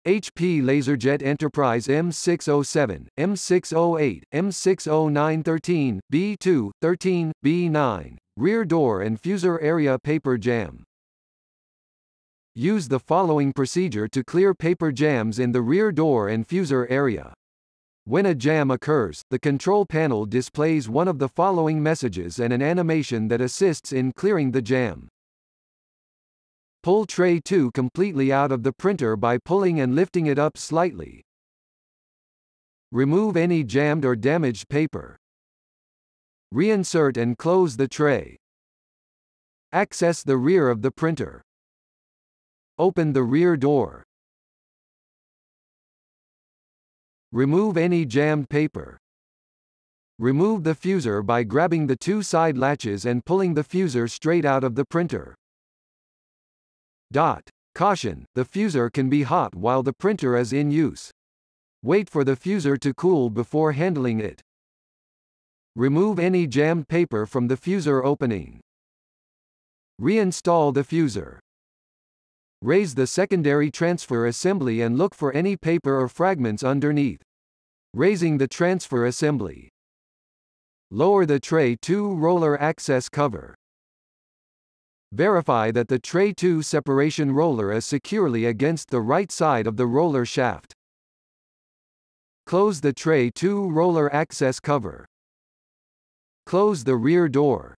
HP LaserJet Enterprise M607, M608, M609 13, B2, 13, B9, rear door and fusor area paper jam. Use the following procedure to clear paper jams in the rear door and fusor area. When a jam occurs, the control panel displays one of the following messages and an animation that assists in clearing the jam. Pull tray 2 completely out of the printer by pulling and lifting it up slightly. Remove any jammed or damaged paper. Reinsert and close the tray. Access the rear of the printer. Open the rear door. Remove any jammed paper. Remove the fusor by grabbing the two side latches and pulling the fusor straight out of the printer. Caution: the fusor can be hot while the printer is in use. Wait for the fusor to cool before handling it. Remove any jammed paper from the fusor opening. Reinstall the fusor. Raise the secondary transfer assembly and look for any paper or fragments underneath. Raising the transfer assembly. Lower the tray 2 roller access cover. Verify that the tray 2 separation roller is securely against the right side of the roller shaft. Close the tray 2 roller access cover. Close the rear door.